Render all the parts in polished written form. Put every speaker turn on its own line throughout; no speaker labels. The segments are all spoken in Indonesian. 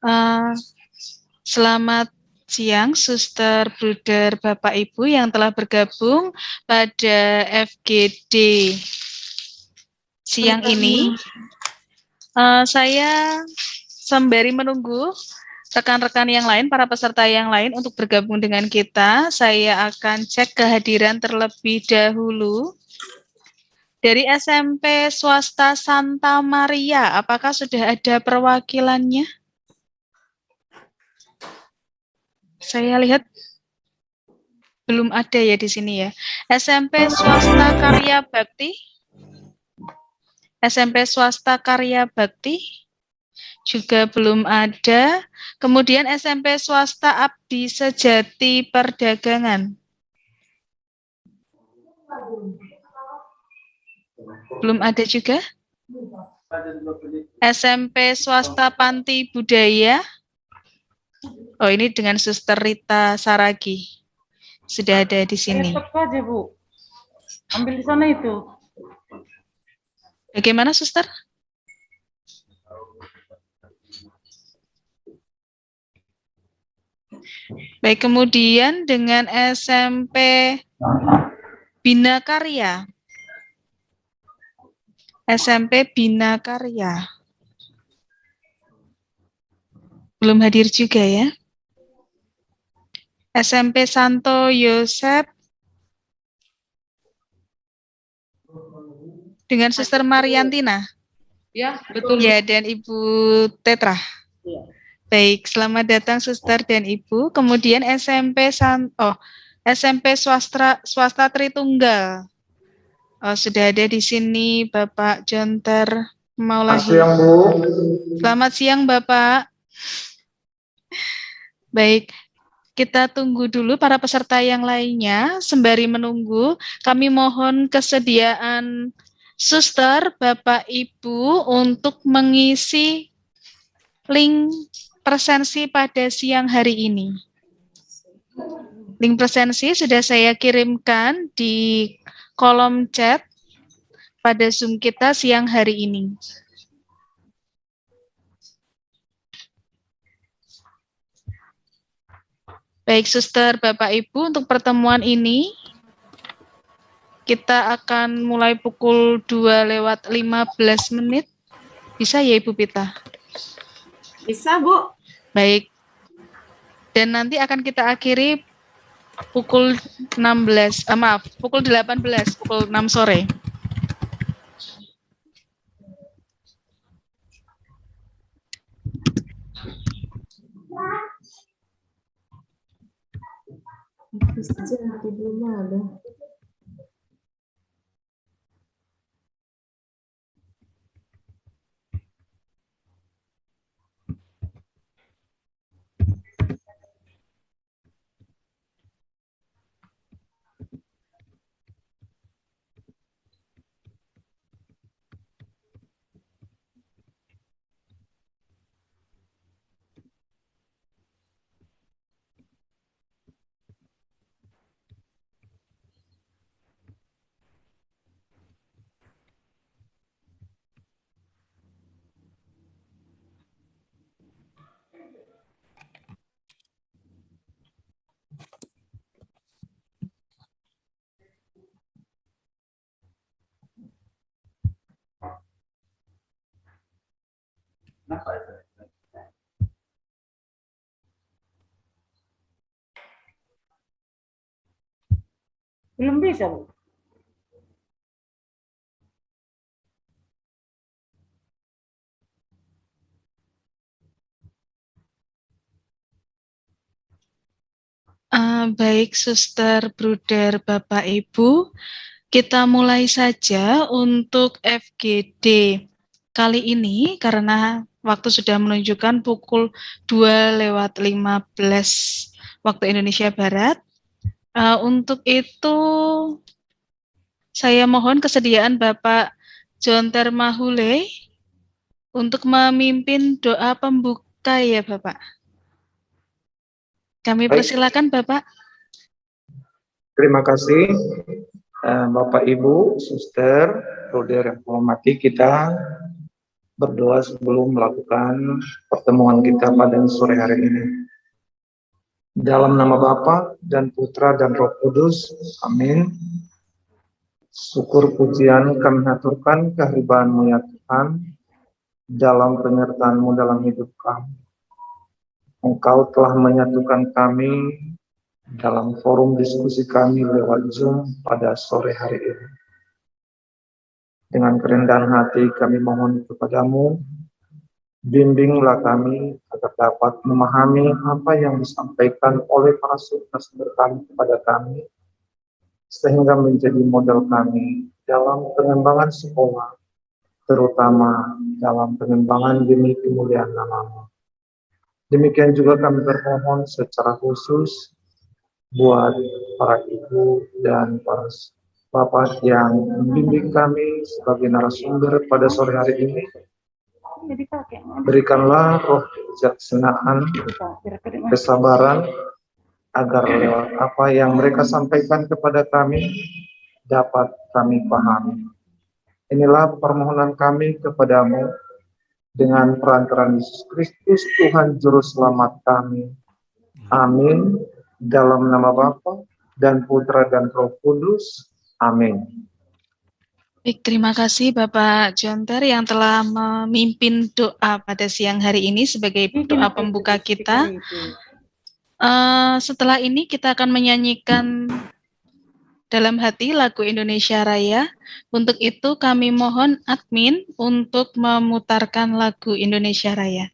Uh, Selamat siang, Suster, Bruder, Bapak, Ibu yang telah bergabung pada FGD siang ini. Saya sembari menunggu rekan-rekan yang lain, para peserta yang lain untuk bergabung dengan kita, saya akan cek kehadiran terlebih dahulu. Dari SMP Swasta Santa Maria, apakah sudah ada perwakilannya? Saya lihat belum ada ya di sini ya. SMP Swasta Karya Bakti. SMP Swasta Karya Bakti juga belum ada. Kemudian SMP Swasta Abdi Sejati Perdagangan. Belum ada juga. SMP Swasta Panti Budaya. Oh, ini dengan Suster Rita Saragi. Sudah ada di sini.
Laptop aja, Bu. Ambil di sana itu.
Bagaimana, Suster? Baik, kemudian dengan SMP Bina Karya. SMP Bina Karya. Belum hadir juga ya. SMP Santo Yosep dengan Suster Mariantina.
Ya, betul.
Ya, dan Ibu Tetra.
Ya.
Baik, selamat datang Suster dan Ibu. Kemudian SMP SMP swasta Tritunggal. Oh, sudah ada di sini Bapak Jonter Maulahi.
Selamat siang, Bu.
Selamat siang, Bapak. Baik, kita tunggu dulu para peserta yang lainnya. Sembari menunggu, kami mohon kesediaan Suster, Bapak, Ibu untuk mengisi link presensi pada siang hari ini. Link presensi sudah saya kirimkan di kolom chat pada Zoom kita siang hari ini. Baik, Suster, Bapak, Ibu, untuk pertemuan ini kita akan mulai pukul 2:15. Bisa ya, Ibu Pita?
Bisa, Bu.
Baik. Dan nanti akan kita akhiri pukul 18, pukul 6 sore.
Belum ada.
Belum bisa, Bu.
Baik, Suster, Bruder, Bapak, Ibu, kita mulai saja untuk FGD kali ini karena waktu sudah menunjukkan pukul 2:15 waktu Indonesia Barat. Untuk itu, saya mohon kesediaan Bapak Jonter Mahule untuk memimpin doa pembuka ya Bapak. Kami persilakan Bapak.
Terima kasih Bapak Ibu, Suster, Bruder yang hormati kita berdoa sebelum melakukan pertemuan kita pada sore hari ini. Dalam nama Bapa dan Putra dan Roh Kudus, amin. Syukur pujian kami haturkan kehadiran-Mu ya Tuhan, dalam penyertaan-Mu dalam hidup kami. Engkau telah menyatukan kami dalam forum diskusi kami lewat Zoom pada sore hari ini. Dengan kerendahan hati kami mohon kepada-Mu, bimbinglah kami agar dapat memahami apa yang disampaikan oleh para sumber kami kepada kami, sehingga menjadi model kami dalam pengembangan sekolah, terutama dalam pengembangan demi kemuliaan nama-Mu. Demikian juga kami bermohon secara khusus buat para ibu dan para bapak yang membimbing kami sebagai narasumber pada sore hari ini. Berikanlah roh kebijaksanaan, kesabaran, agar lewat apa yang mereka sampaikan kepada kami dapat kami pahami. Inilah permohonan kami kepadamu dengan perantaraan Yesus Kristus, Tuhan Juru Selamat kami. Amin. Dalam nama Bapa dan Putra dan Roh Kudus. Amin.
Baik, terima kasih Bapak Jonter yang telah memimpin doa pada siang hari ini sebagai doa pembuka kita. Setelah ini kita akan menyanyikan dalam hati lagu Indonesia Raya. Untuk itu kami mohon admin untuk memutarkan lagu Indonesia Raya.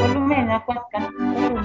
Volumenya kuatkan, volume.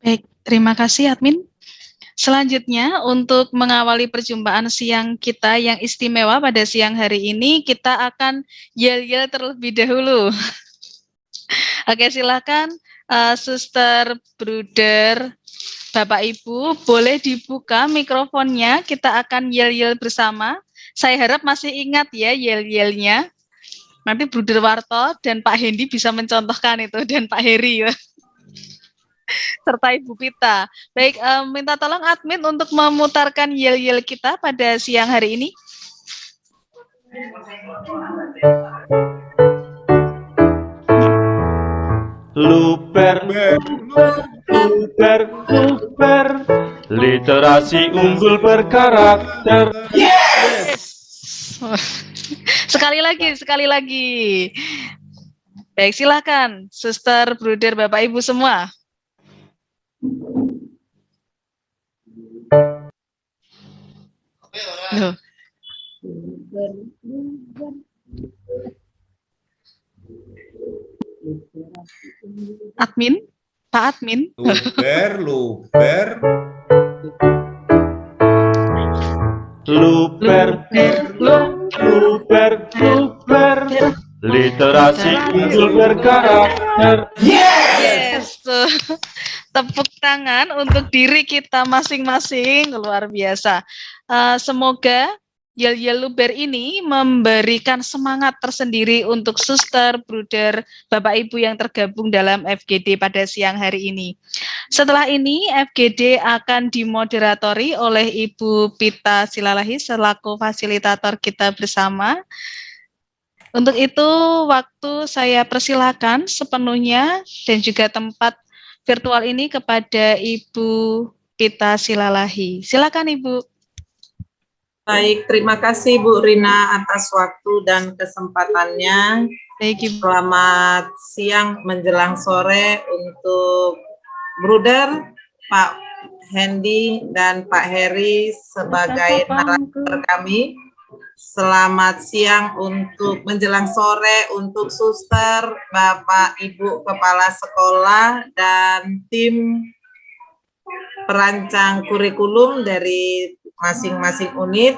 Baik, terima kasih admin. Selanjutnya, untuk mengawali perjumpaan siang kita yang istimewa pada siang hari ini, kita akan yel-yel terlebih dahulu. Oke, silakan Suster, Bruder, Bapak Ibu, boleh dibuka mikrofonnya, kita akan yel-yel bersama. Saya harap masih ingat ya yel-yelnya. Nanti Bruder Warto dan Pak Hendi bisa mencontohkan itu, dan Pak Heri ya. Serta Ibu Pita. Baik, minta tolong admin untuk memutarkan yel-yel kita pada siang hari ini.
Luper, luper, luper, literasi unggul berkarakter.
Yes! Sekali lagi. Baik, silakan, Suster, Bruder, Bapak Ibu semua. Loh. Admin, Pak Admin.
Luper, luper, luber, luber. Literasi unggul berkarakter.
Yes. Tuh. Tepuk tangan untuk diri kita masing-masing, luar biasa. Semoga Yel-Yel Luber ini memberikan semangat tersendiri untuk suster, bruder, Bapak Ibu yang tergabung dalam FGD pada siang hari ini. Setelah ini, FGD akan dimoderatori oleh Ibu Pita Silalahi selaku fasilitator kita bersama. Untuk itu, waktu saya persilakan sepenuhnya dan juga tempat virtual ini kepada Ibu Pita Silalahi. Silakan, Ibu.
Baik, terima kasih Bu Rina atas waktu dan kesempatannya.
Baik, Ibu.
Selamat siang menjelang sore untuk Bruder, Pak Hendy, dan Pak Heri sebagai narasumber kami. Selamat siang untuk menjelang sore untuk suster, Bapak Ibu Kepala Sekolah, dan tim perancang kurikulum dari masing-masing unit.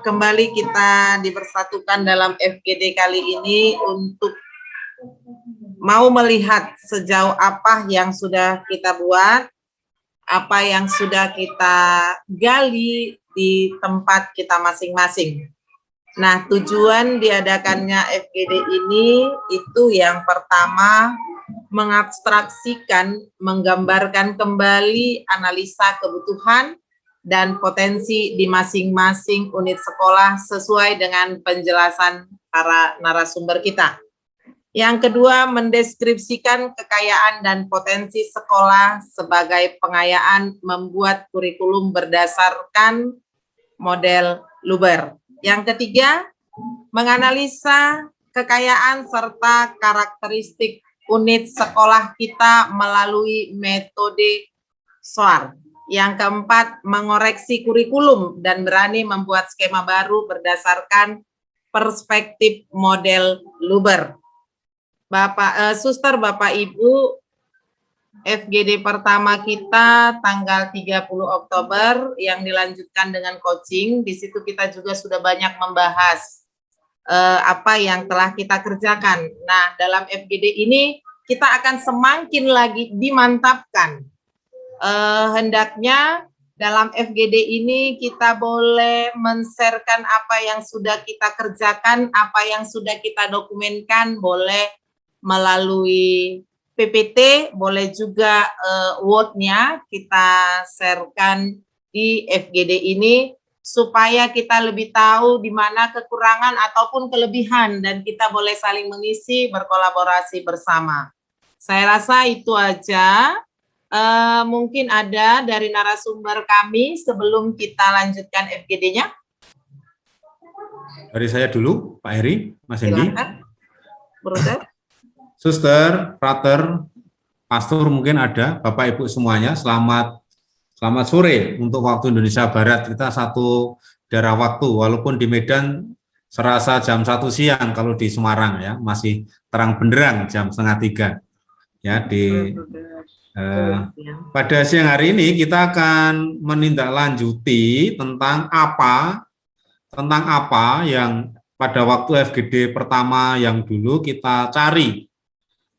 Kembali kita dipersatukan dalam FGD kali ini untuk mau melihat sejauh apa yang sudah kita buat, apa yang sudah kita gali di tempat kita masing-masing. Nah, tujuan diadakannya FGD ini itu yang pertama mengabstraksikan, menggambarkan kembali analisa kebutuhan dan potensi di masing-masing unit sekolah sesuai dengan penjelasan para narasumber kita. Yang kedua, mendeskripsikan kekayaan dan potensi sekolah sebagai pengayaan membuat kurikulum berdasarkan model Luber. Yang ketiga, menganalisa kekayaan serta karakteristik unit sekolah kita melalui metode SOAR. Yang keempat, mengoreksi kurikulum dan berani membuat skema baru berdasarkan perspektif model Luber. Suster, Bapak Ibu, FGD pertama kita tanggal 30 Oktober yang dilanjutkan dengan coaching. Di situ kita juga sudah banyak membahas apa yang telah kita kerjakan. Nah, dalam FGD ini kita akan semakin lagi dimantapkan. Hendaknya dalam FGD ini kita boleh men-sharekan apa yang sudah kita kerjakan, apa yang sudah kita dokumenkan, boleh melalui PPT, boleh juga Word-nya kita sharekan di FGD ini, supaya kita lebih tahu di mana kekurangan ataupun kelebihan, dan kita boleh saling mengisi, berkolaborasi bersama. Saya rasa itu aja. Mungkin ada dari narasumber kami sebelum kita lanjutkan FGD-nya.
Dari saya dulu, Pak Heri, Mas Hendy.
Silakan, Bruder.
Suster, Frater, Pastor mungkin ada, Bapak Ibu semuanya, selamat sore untuk waktu Indonesia Barat. Kita satu daerah waktu, walaupun di Medan serasa jam 1 siang, kalau di Semarang ya masih terang benderang jam 2:30 ya. Pada siang hari ini kita akan menindaklanjuti tentang apa yang pada waktu FGD pertama yang dulu kita cari.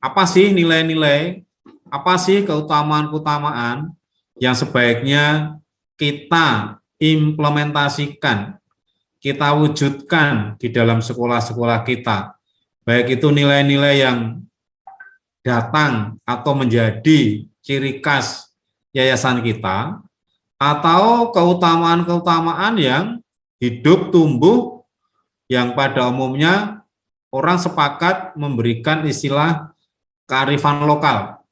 Apa sih nilai-nilai, apa sih keutamaan-keutamaan yang sebaiknya kita implementasikan, kita wujudkan di dalam sekolah-sekolah kita. Baik itu nilai-nilai yang datang atau menjadi ciri khas yayasan kita, atau keutamaan-keutamaan yang hidup tumbuh yang pada umumnya orang sepakat memberikan istilah kearifan lokal.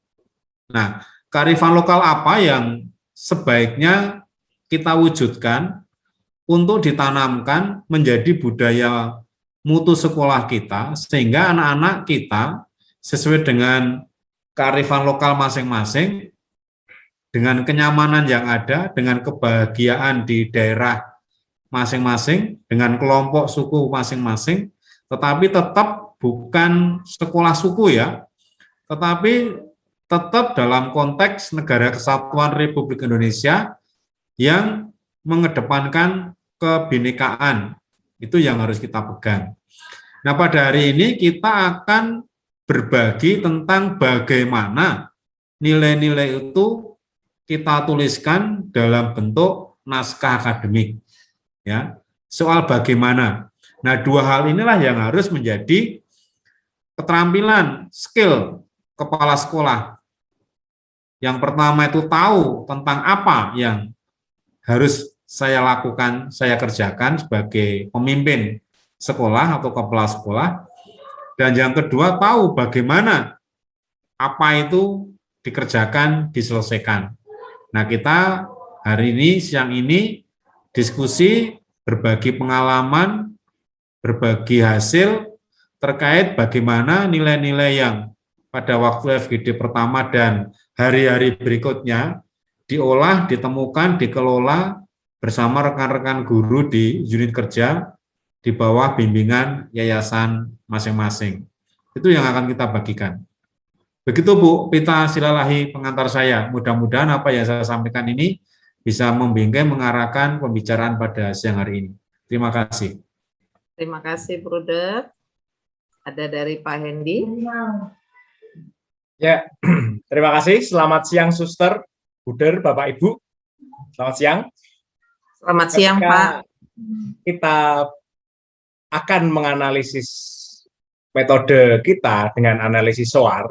Nah, kearifan lokal apa yang sebaiknya kita wujudkan untuk ditanamkan menjadi budaya mutu sekolah kita, sehingga anak-anak kita sesuai dengan kearifan lokal masing-masing, dengan kenyamanan yang ada, dengan kebahagiaan di daerah masing-masing, dengan kelompok suku masing-masing, tetapi tetap bukan sekolah suku ya, tetapi tetap dalam konteks Negara Kesatuan Republik Indonesia yang mengedepankan kebinekaan, Itu yang harus kita pegang. Nah, pada hari ini kita akan berbagi tentang bagaimana nilai-nilai itu kita tuliskan dalam bentuk naskah akademik. Ya, soal bagaimana. Nah, dua hal inilah yang harus menjadi keterampilan, skill kepala sekolah. Yang pertama itu tahu tentang apa yang harus saya lakukan, saya kerjakan sebagai pemimpin sekolah atau kepala sekolah. Dan yang kedua, tahu bagaimana apa itu dikerjakan, diselesaikan. Nah, kita hari ini, siang ini, diskusi, berbagi pengalaman, berbagi hasil terkait bagaimana nilai-nilai yang pada waktu FGD pertama dan hari-hari berikutnya diolah, ditemukan, dikelola bersama rekan-rekan guru di unit kerja di bawah bimbingan yayasan masing-masing. Itu yang akan kita bagikan. Begitu Bu Pita Silalahi pengantar saya. Mudah-mudahan apa yang saya sampaikan ini bisa membimbing mengarahkan pembicaraan pada siang hari ini. Terima kasih.
Terima kasih, Bruder. Ada dari Pak Hendi.
Ya, terima kasih. Selamat siang, Suster, Bruder, Bapak, Ibu. Selamat siang.
Selamat siang, Pak.
Kita akan menganalisis metode kita dengan analisis SOAR.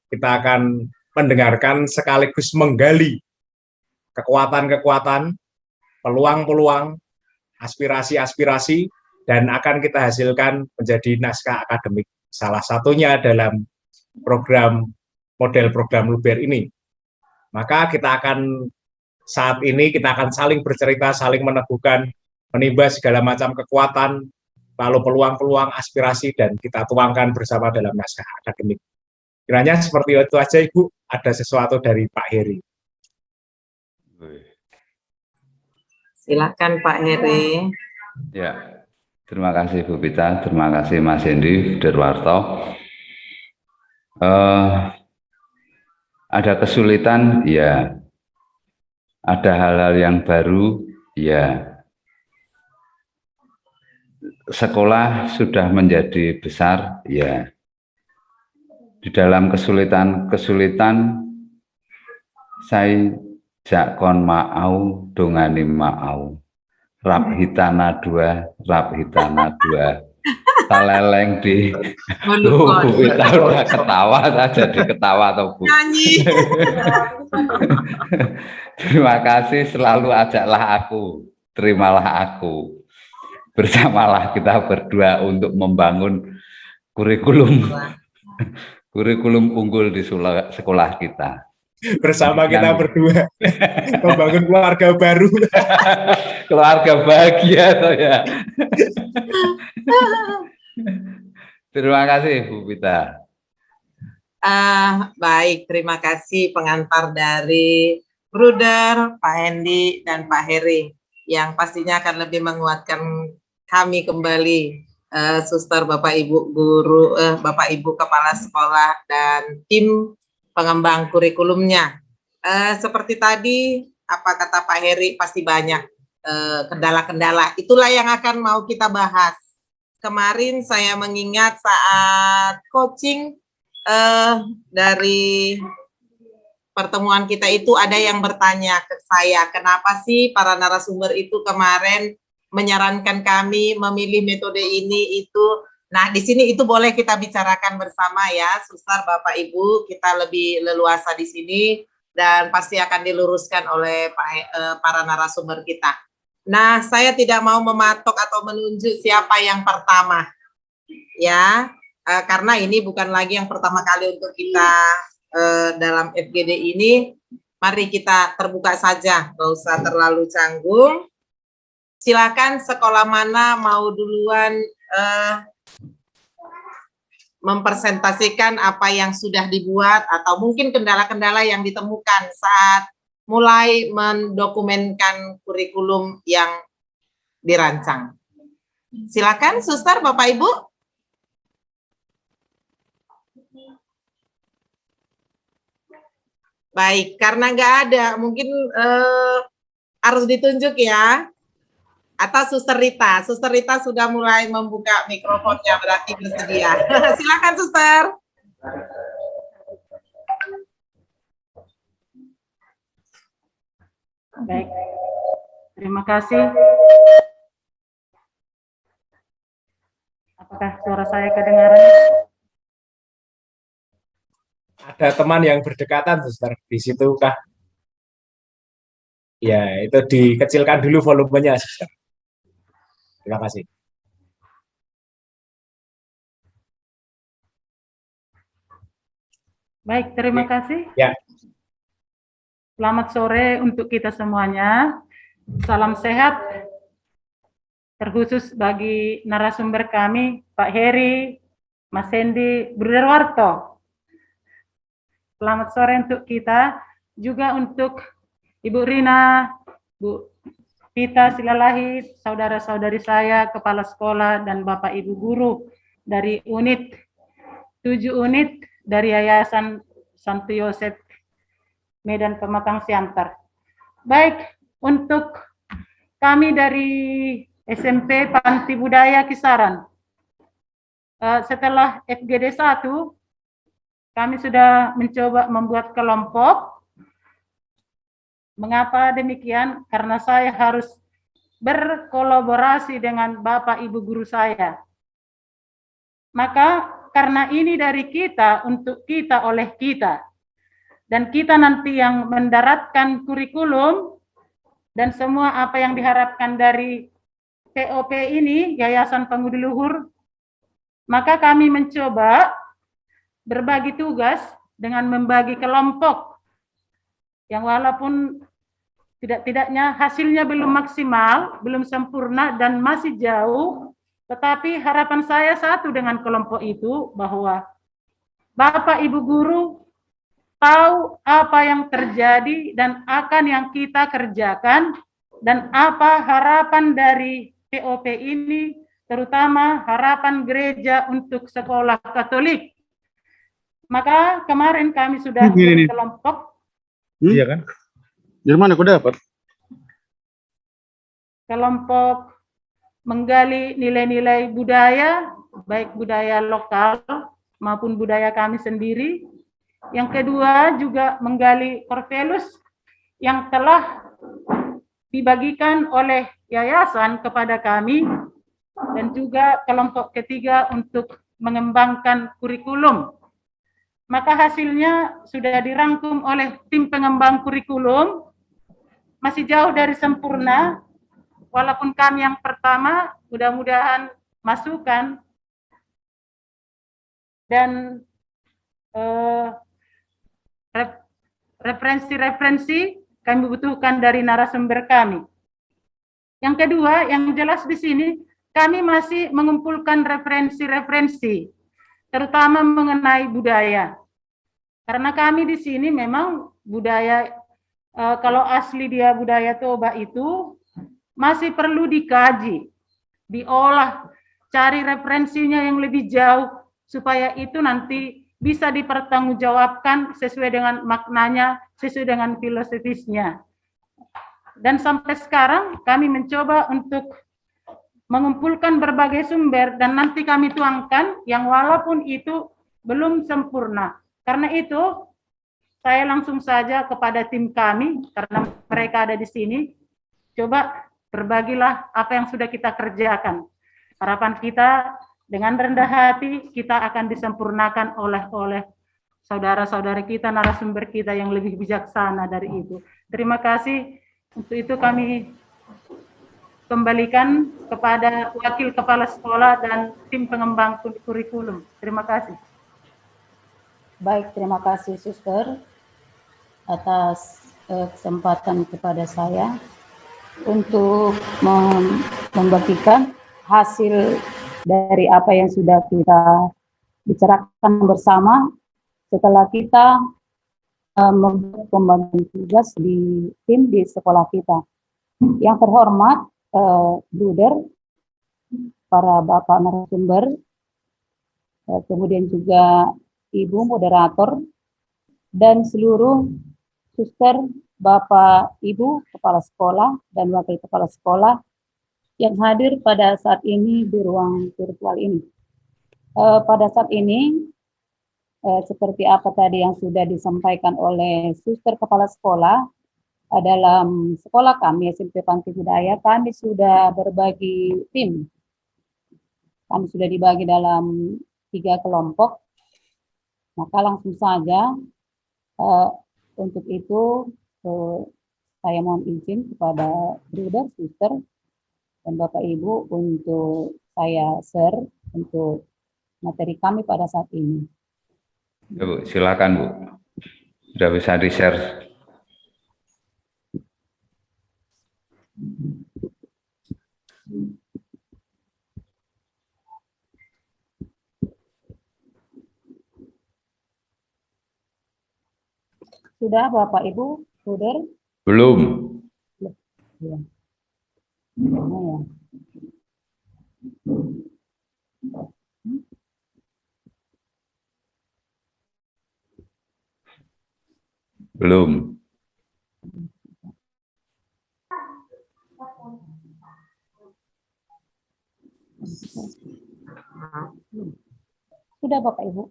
Kita akan mendengarkan sekaligus menggali kekuatan-kekuatan, peluang-peluang, aspirasi-aspirasi, dan akan kita hasilkan menjadi naskah akademik. Salah satunya dalam program model program Luber ini. Maka kita akan saat ini kita akan saling bercerita, saling meneguhkan, menimba segala macam kekuatan, lalu peluang-peluang, aspirasi, dan kita tuangkan bersama dalam naskah akademik. Kiranya seperti itu aja, Ibu. Ada sesuatu dari Pak Heri.
Silakan Pak Heri.
Ya, terima kasih Bu Pita, terima kasih Mas Hendi Derwarto. Ada kesulitan, ya. Ada hal-hal yang baru, ya. Sekolah sudah menjadi besar, ya. Di dalam kesulitan saya jakon mau dongani mau rap hitana dua taleleng di Bu Pita udah ketawa, jadi ketawa atau Bu.
Nyanyi.
Terima kasih, selalu ajaklah aku, terimalah aku. Bersamalah kita berdua untuk membangun kurikulum unggul di sekolah kita.
Bersama kita berdua membangun keluarga baru.
Keluarga bahagia toh ya. Terima kasih Bu Pita.
Baik, terima kasih pengantar dari Bruder, Pak Hendi, dan Pak Heri yang pastinya akan lebih menguatkan kami kembali, Suster, Bapak Ibu guru, Bapak Ibu kepala sekolah dan tim pengembang kurikulumnya. Seperti tadi apa kata Pak Heri, pasti banyak kendala-kendala. Itulah yang akan mau kita bahas. Kemarin saya mengingat saat coaching dari pertemuan kita itu ada yang bertanya ke saya, kenapa sih para narasumber itu kemarin menyarankan kami memilih metode ini itu. Nah, di sini itu boleh kita bicarakan bersama ya, Suster, Bapak Ibu, kita lebih leluasa di sini dan pasti akan diluruskan oleh para narasumber kita. Nah, saya tidak mau mematok atau menunjuk siapa yang pertama, ya, karena ini bukan lagi yang pertama kali untuk kita dalam FGD ini. Mari kita terbuka saja, nggak usah terlalu canggung. Silakan sekolah mana mau duluan mempresentasikan apa yang sudah dibuat atau mungkin kendala-kendala yang ditemukan saat mulai mendokumenkan kurikulum yang dirancang. Silakan, Suster, Bapak Ibu. Baik, karena nggak ada, mungkin harus ditunjuk ya. Atau Suster Rita? Suster Rita sudah mulai membuka mikrofonnya, berarti bersedia. Silakan Suster.
Baik, terima kasih. Apakah suara saya kedengaran?
Ada teman yang berdekatan, Suster, di situ kah? Ya, itu dikecilkan dulu volumenya, Suster. Terima kasih.
Baik, terima kasih.
Ya.
Selamat sore untuk kita semuanya. Salam sehat, terkhusus bagi narasumber kami, Pak Heri, Mas Hendy, Bruder Warto. Selamat sore untuk kita, juga untuk Ibu Rina, Bu Pita Silalahi, saudara-saudari saya, kepala sekolah, dan Bapak Ibu guru dari 7 unit dari Yayasan Santo Yosef Medan Pematang Siantar. Baik, untuk kami dari SMP Panti Budaya Kisaran, setelah FGD 1, kami sudah mencoba membuat kelompok. Mengapa demikian? Karena saya harus berkolaborasi dengan Bapak Ibu guru saya. Maka karena ini dari kita, untuk kita, oleh kita. Dan kita nanti yang mendaratkan kurikulum dan semua apa yang diharapkan dari POP ini, Yayasan Pengudi Luhur, maka kami mencoba berbagi tugas dengan membagi kelompok yang walaupun tidak-tidaknya hasilnya belum maksimal, belum sempurna dan masih jauh, tetapi harapan saya satu dengan kelompok itu, bahwa Bapak Ibu guru tahu apa yang terjadi dan akan yang kita kerjakan, dan apa harapan dari POP ini, terutama harapan gereja untuk sekolah Katolik. Maka kemarin kami sudah berkelompok.
Iya kan? Dari mana kau dapat?
Kelompok menggali nilai-nilai budaya, baik budaya lokal maupun budaya kami sendiri. Yang kedua juga menggali Corvelus yang telah dibagikan oleh yayasan kepada kami, dan juga kelompok ketiga untuk mengembangkan kurikulum. Maka hasilnya sudah dirangkum oleh tim pengembang kurikulum, masih jauh dari sempurna, walaupun kami yang pertama, mudah-mudahan masukan dan referensi-referensi kami butuhkan dari narasumber kami. Yang kedua, yang jelas di sini, kami masih mengumpulkan referensi-referensi, terutama mengenai budaya. Karena kami di sini memang budaya, kalau asli dia budaya Toba itu, masih perlu dikaji, diolah, cari referensinya yang lebih jauh, supaya itu nanti bisa dipertanggungjawabkan sesuai dengan maknanya, sesuai dengan filosofisnya. Dan sampai sekarang kami mencoba untuk mengumpulkan berbagai sumber dan nanti kami tuangkan yang walaupun itu belum sempurna. Karena itu saya langsung saja kepada tim kami, karena mereka ada di sini, coba berbagilah apa yang sudah kita kerjakan. Harapan kita dengan rendah hati kita akan disempurnakan oleh saudara-saudara kita, narasumber kita yang lebih bijaksana dari itu. Terima kasih. Untuk itu kami kembalikan kepada wakil kepala sekolah dan tim pengembang kurikulum. Terima kasih.
Baik, terima kasih Suster atas kesempatan kepada saya untuk membagikan hasil dari apa yang sudah kita bicarakan bersama setelah kita membuat pembagian tugas di tim di sekolah kita. Yang terhormat, Bruder, para Bapak narasumber, kemudian juga Ibu moderator, dan seluruh suster, Bapak, Ibu, kepala sekolah, dan wakil kepala sekolah, yang hadir pada saat ini di ruang virtual ini. Pada saat ini, seperti apa tadi yang sudah disampaikan oleh Suster Kepala Sekolah, dalam sekolah kami SMP Panti Budaya, kami sudah berbagi tim. Kami sudah dibagi dalam 3 kelompok. Maka langsung saja untuk itu saya mohon izin kepada Bruder, Suster, dan Bapak Ibu untuk saya share untuk materi kami pada saat ini.
Ya, Bu, silakan Bu. Sudah bisa di-share.
Sudah Bapak Ibu, Bruder?
Belum.
Ya. Mana ya?
Belum.
Sudah Bapak Ibu?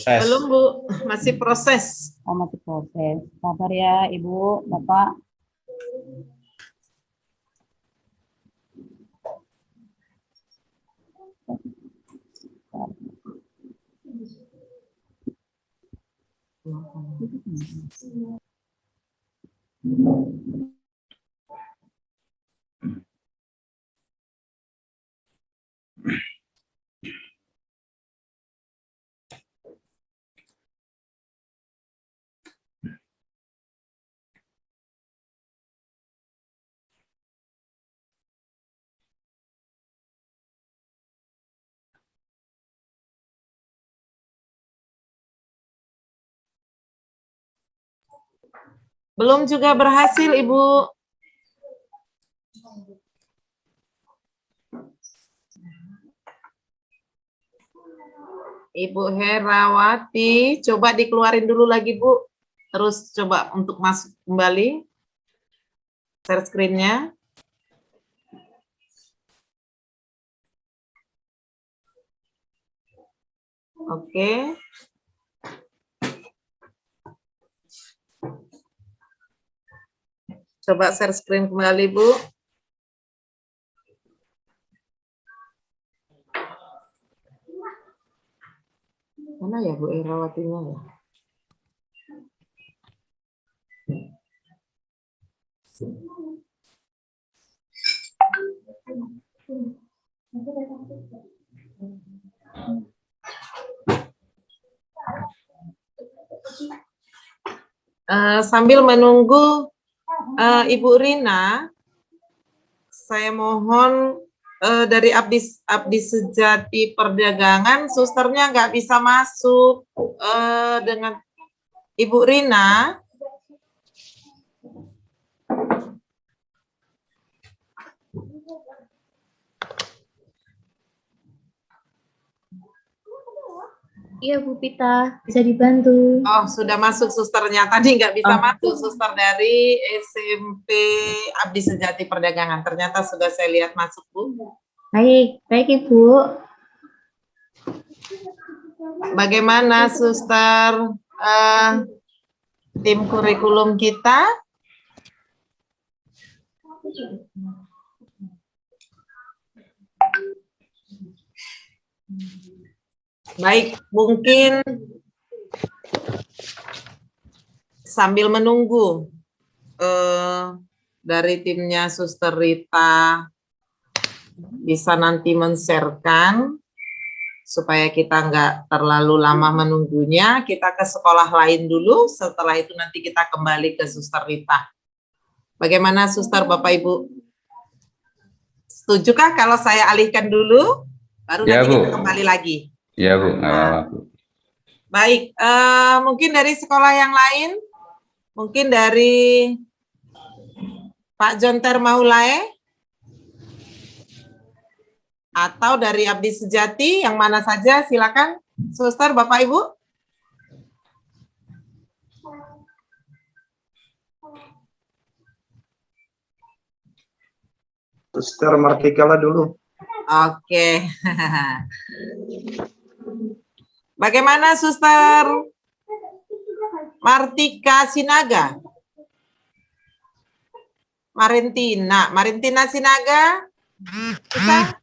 Proses.
Belum Bu, masih proses.
Oh, masih proses. Sabar ya Ibu, Bapak.
Belum juga berhasil, Ibu. Ibu Herawati, coba dikeluarin dulu lagi, Bu. Terus coba untuk masuk kembali. Share screen-nya. Oke. Coba share screen kembali, Bu. Mana ya Bu Herawatinya ya? Sambil menunggu Ibu Rina, saya mohon dari Abdi Sejati Perdagangan, susternya nggak bisa masuk dengan Ibu Rina.
Iya Bu Pita, bisa dibantu.
Oh, sudah masuk susternya. Tadi nggak bisa masuk suster dari SMP Abdi Sejati Perdagangan. Ternyata sudah saya lihat masuk, Bu.
Baik, baik Ibu.
Bagaimana suster tim kurikulum kita? Baik, mungkin sambil menunggu dari timnya Suster Rita bisa nanti men-sharekan supaya kita nggak terlalu lama menunggunya, kita ke sekolah lain dulu, setelah itu nanti kita kembali ke Suster Rita. Bagaimana Suster, Bapak Ibu? Setujukah kalau saya alihkan dulu, baru
Ya,
nanti
Bu.
kita kembali lagi?
Ya Bu, nggak apa-apa Bu.
Baik, mungkin dari sekolah yang lain, mungkin dari Pak Jonter Maulae, atau dari Abdi Sejati, yang mana saja, silakan, Suster, Bapak Ibu.
Suster Martikala dulu.
Oke. Bagaimana Suster Martika Sinaga? Marintina Sinaga? Bisa?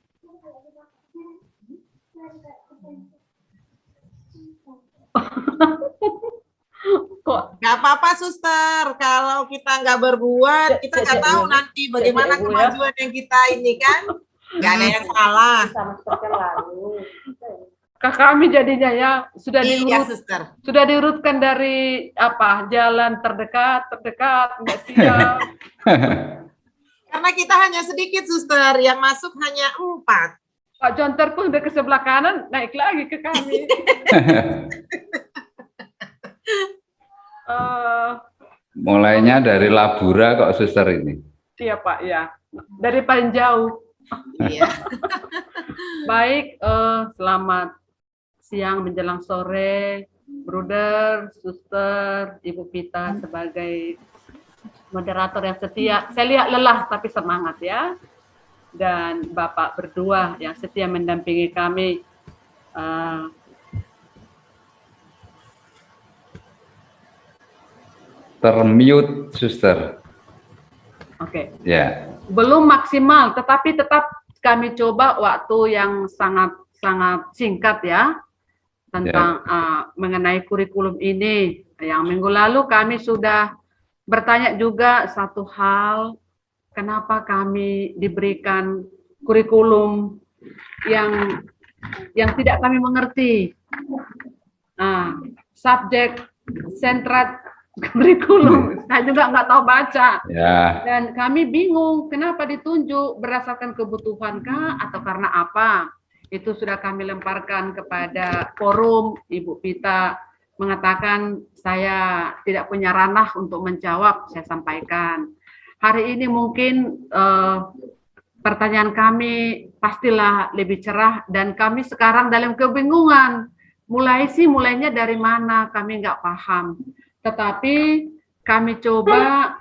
Gak apa-apa Suster, kalau kita nggak berbuat, kita nggak tahu nanti bagaimana kemajuan yang kita ini kan. Nggak ada yang salah.
Kami jadinya ya sudah
Iya, Suster.
sudah diurutkan dari apa jalan terdekat nggak siap.
Karena kita hanya sedikit Suster, yang masuk hanya 4.
Pak Jonter pun udah ke sebelah kanan, naik lagi ke kami.
Mulainya dari Labura kok suster ini.
Iya Pak, ya. Dari paling jauh.
Iya.
Baik, selamat siang menjelang sore, Bruder, Suster, Ibu Pita sebagai moderator yang setia. Saya lihat lelah tapi semangat ya. Dan Bapak berdua yang setia mendampingi kami.
Termute, Suster.
Oke.
Ya.
Belum maksimal, tetapi tetap kami coba waktu yang sangat singkat ya tentang mengenai kurikulum ini. Yang minggu lalu kami sudah bertanya juga satu hal, kenapa kami diberikan kurikulum yang tidak kami mengerti. Subjek centered kurikulum, saya juga nggak tahu baca.
Ya.
Dan kami bingung kenapa ditunjuk berdasarkan kebutuhan kah atau karena apa. Itu sudah kami lemparkan kepada forum. Ibu Pita mengatakan saya tidak punya ranah untuk menjawab, saya sampaikan. Hari ini mungkin pertanyaan kami pastilah lebih cerah dan kami sekarang dalam kebingungan. Mulainya dari mana kami nggak paham. Tetapi kami coba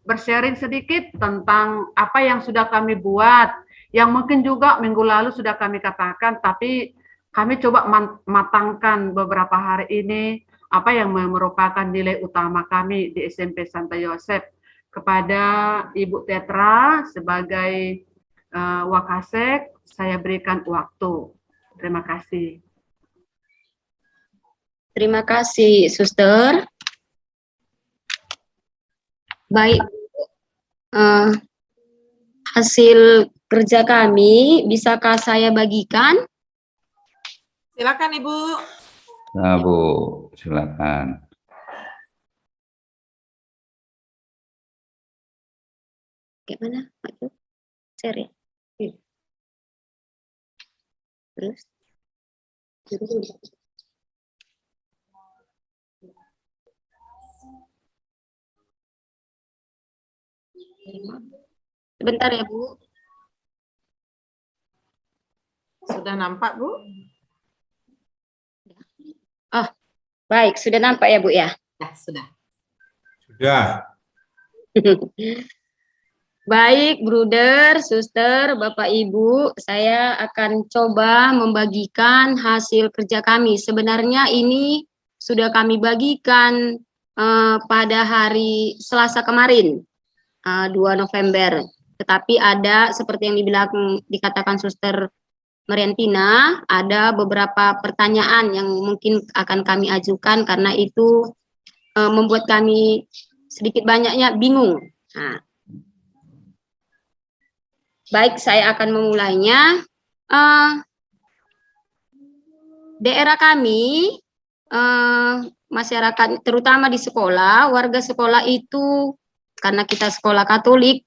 bersharing sedikit tentang apa yang sudah kami buat, yang mungkin juga minggu lalu sudah kami katakan, tapi kami coba matangkan beberapa hari ini apa yang merupakan nilai utama kami di SMP Santo Yosef. Kepada Ibu Tetra sebagai Wakasek, saya berikan waktu. Terima kasih.
Terima kasih, Suster. Baik, hasil kerja kami bisakah saya bagikan?
Silakan Ibu.
Nah, Bu, silakan.
Gimana? Share ya? Terus? Sebentar ya, Bu.
Sudah nampak, Bu?
Oh, baik. Sudah nampak ya, Bu ya?
Ya, sudah.
Sudah.
Baik, Bruder, Suster, Bapak, Ibu, saya akan coba membagikan hasil kerja kami. Sebenarnya ini sudah kami bagikan pada hari Selasa kemarin. 2 November. Tetapi ada seperti yang dikatakan Suster Mariantina, ada beberapa pertanyaan yang mungkin akan kami ajukan karena itu membuat kami sedikit banyaknya bingung. Nah, baik, saya akan memulainya. Daerah kami, masyarakat terutama di sekolah, warga sekolah itu karena kita sekolah Katolik,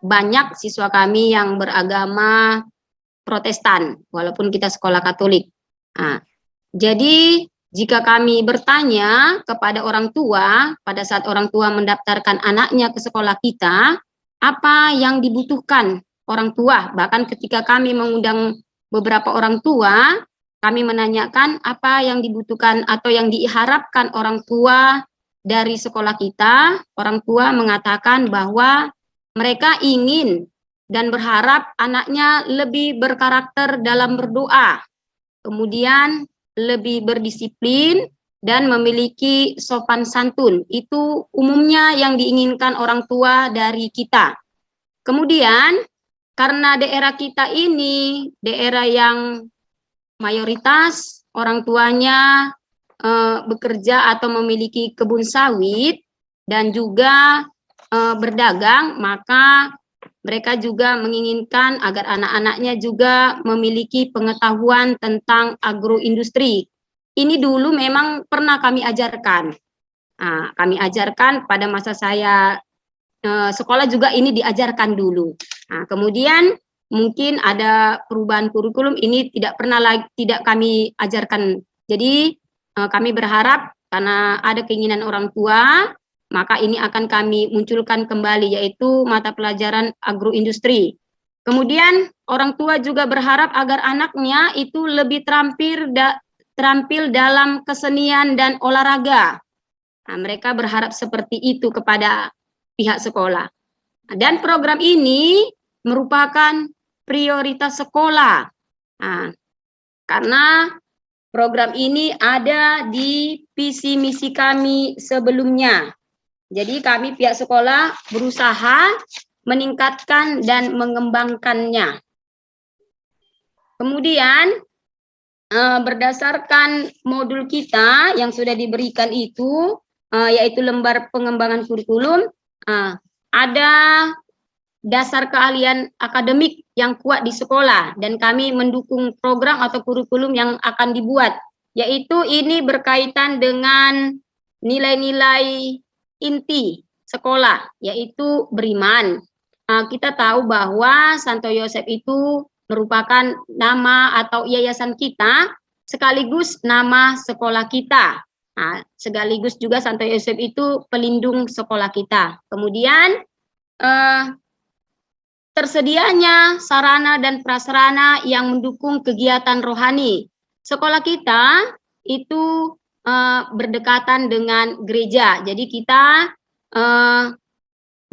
banyak siswa kami yang beragama Protestan, walaupun kita sekolah Katolik. Nah, jadi jika kami bertanya kepada orang tua, pada saat orang tua mendaftarkan anaknya ke sekolah kita, apa yang dibutuhkan orang tua? Bahkan ketika kami mengundang beberapa orang tua, kami menanyakan apa yang dibutuhkan atau yang diharapkan orang tua dari sekolah kita, orang tua mengatakan bahwa mereka ingin dan berharap anaknya lebih berkarakter dalam berdoa, kemudian lebih berdisiplin dan memiliki sopan santun. Itu umumnya yang diinginkan orang tua dari kita. Kemudian karena daerah kita ini daerah yang mayoritas orang tuanya bekerja atau memiliki kebun sawit dan juga berdagang, maka mereka juga menginginkan agar anak-anaknya juga memiliki pengetahuan tentang agroindustri. Ini dulu memang pernah kami ajarkan. Nah, kami ajarkan pada masa saya sekolah juga ini diajarkan dulu. Nah, kemudian mungkin ada perubahan kurikulum, ini tidak pernah lagi tidak kami ajarkan. Jadi kami berharap karena ada keinginan orang tua, maka ini akan kami munculkan kembali, yaitu mata pelajaran agroindustri. Kemudian orang tua juga berharap agar anaknya itu lebih terampil dalam kesenian dan olahraga. Nah, mereka berharap seperti itu kepada pihak sekolah. Dan program ini merupakan prioritas sekolah. Nah, karena program ini ada di visi misi kami sebelumnya. Jadi kami pihak sekolah berusaha meningkatkan dan mengembangkannya. Kemudian berdasarkan modul kita yang sudah diberikan itu, yaitu lembar pengembangan kurikulum, ada dasar keahlian akademik yang kuat di sekolah, dan kami mendukung program atau kurikulum yang akan dibuat, yaitu ini berkaitan dengan nilai-nilai inti sekolah, yaitu beriman. Kita tahu bahwa Santo Yosef itu merupakan nama atau yayasan kita, sekaligus nama sekolah kita. Sekaligus juga Santo Yosef itu pelindung sekolah kita. Kemudian tersedianya sarana dan prasarana yang mendukung kegiatan rohani. Sekolah kita itu berdekatan dengan gereja, jadi kita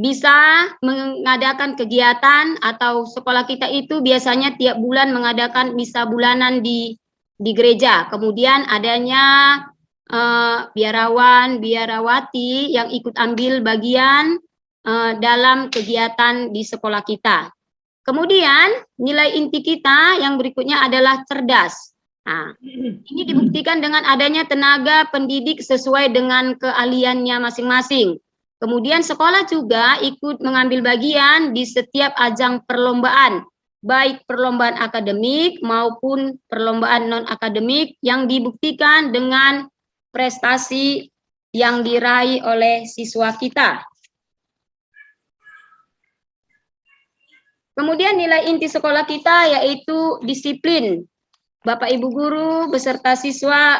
bisa mengadakan kegiatan, atau sekolah kita itu biasanya tiap bulan mengadakan misa bulanan di gereja. Kemudian adanya biarawan, biarawati yang ikut ambil bagian dalam kegiatan di sekolah kita. Kemudian nilai inti kita yang berikutnya adalah cerdas. Nah, ini dibuktikan dengan adanya tenaga pendidik sesuai dengan keahliannya masing-masing. Kemudian sekolah juga ikut mengambil bagian di setiap ajang perlombaan, baik perlombaan akademik maupun perlombaan non-akademik, yang dibuktikan dengan prestasi yang diraih oleh siswa kita. Kemudian nilai inti sekolah kita yaitu disiplin. Bapak Ibu guru beserta siswa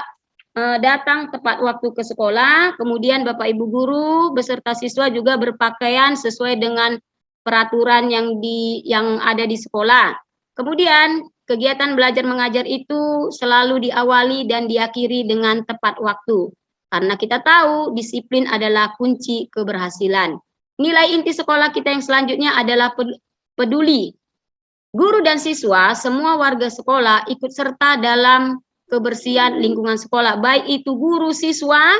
datang tepat waktu ke sekolah, kemudian Bapak Ibu guru beserta siswa juga berpakaian sesuai dengan peraturan yang ada di sekolah. Kemudian kegiatan belajar mengajar itu selalu diawali dan diakhiri dengan tepat waktu. Karena kita tahu disiplin adalah kunci keberhasilan. Nilai inti sekolah kita yang selanjutnya adalah peduli. Guru dan siswa, semua warga sekolah ikut serta dalam kebersihan lingkungan sekolah, baik itu guru, siswa,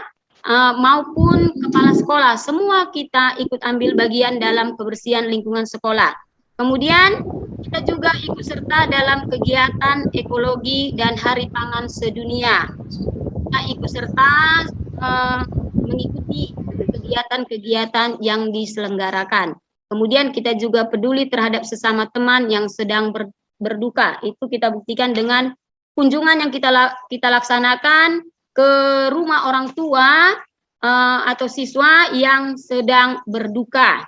maupun kepala sekolah. Semua kita ikut ambil bagian dalam kebersihan lingkungan sekolah. Kemudian kita juga ikut serta dalam kegiatan ekologi dan Hari Pangan Sedunia. Kita ikut serta mengikuti kegiatan-kegiatan yang diselenggarakan. Kemudian kita juga peduli terhadap sesama teman yang sedang berduka. Itu kita buktikan dengan kunjungan yang kita laksanakan ke rumah orang tua atau siswa yang sedang berduka.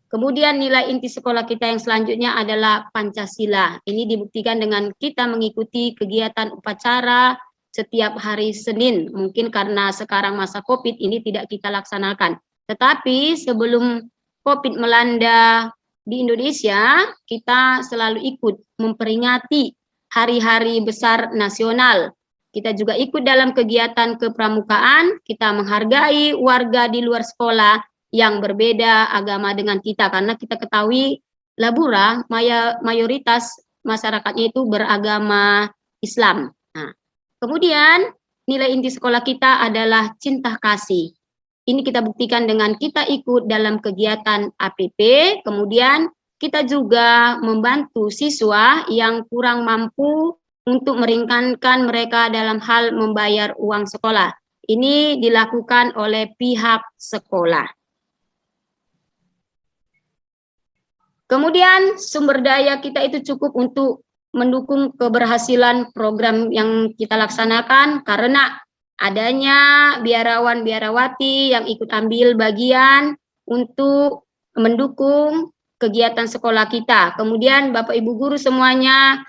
Kemudian nilai inti sekolah kita yang selanjutnya adalah Pancasila. Ini dibuktikan dengan kita mengikuti kegiatan upacara setiap hari Senin. Mungkin karena sekarang masa COVID ini tidak kita laksanakan. Tetapi sebelum COVID melanda di Indonesia, kita selalu ikut memperingati hari-hari besar nasional. kita juga ikut dalam kegiatan kepramukaan, kita menghargai warga di luar sekolah yang berbeda agama dengan kita, karena kita ketahui Labura mayoritas masyarakatnya itu beragama Islam. Nah, kemudian nilai inti sekolah kita adalah cinta kasih. Ini kita buktikan dengan kita ikut dalam kegiatan APP, kemudian kita juga membantu siswa yang kurang mampu untuk meringankan mereka dalam hal membayar uang sekolah. Ini dilakukan oleh pihak sekolah. Kemudian sumber daya kita itu cukup untuk mendukung keberhasilan program yang kita laksanakan karena adanya biarawan-biarawati yang ikut ambil bagian untuk mendukung kegiatan sekolah kita. Kemudian Bapak Ibu guru semuanya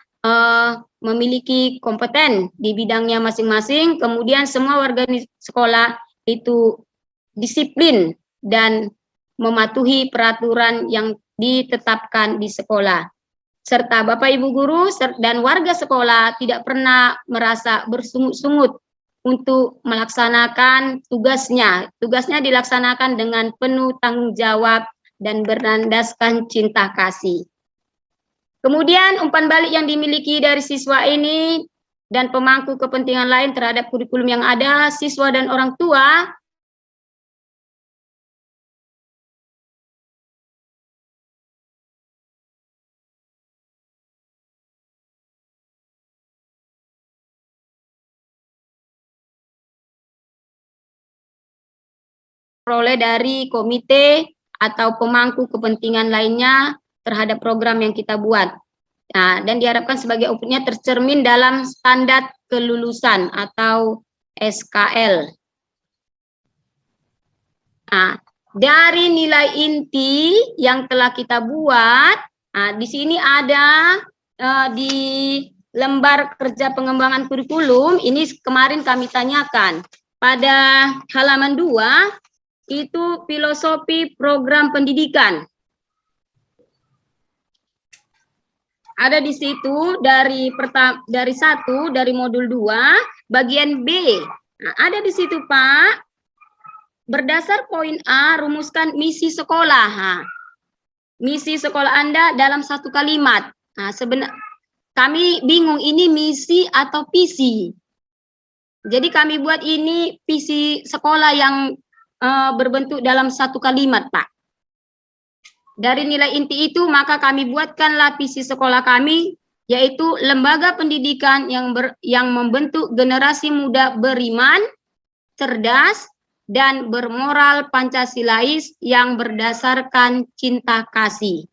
memiliki kompeten di bidangnya masing-masing, kemudian semua warga sekolah itu disiplin dan mematuhi peraturan yang ditetapkan di sekolah. Serta Bapak Ibu guru dan warga sekolah tidak pernah merasa bersungut-sungut untuk melaksanakan tugasnya. Tugasnya dilaksanakan dengan penuh tanggung jawab dan berlandaskan cinta kasih. Kemudian umpan balik yang dimiliki dari siswa ini dan pemangku kepentingan lain terhadap kurikulum yang ada, siswa dan orang tua peroleh dari komite atau pemangku kepentingan lainnya terhadap program yang kita buat. Nah, dan diharapkan sebagai outputnya tercermin dalam standar kelulusan atau SKL. Nah, dari nilai inti yang telah kita buat, nah, di sini ada di lembar kerja pengembangan kurikulum, ini kemarin kami tanyakan. Pada halaman 2, itu filosofi program pendidikan. Ada di situ dari modul 2 bagian B. Nah, ada di situ Pak. Berdasar poin A rumuskan misi sekolah. Nah, misi sekolah Anda dalam satu kalimat. Nah, kami bingung ini misi atau visi. Jadi kami buat ini visi sekolah yang berbentuk dalam satu kalimat Pak. Dari nilai inti itu, maka kami buatkanlah visi sekolah kami, yaitu lembaga pendidikan yang membentuk generasi muda beriman, cerdas, dan bermoral Pancasilais yang berdasarkan cinta kasih.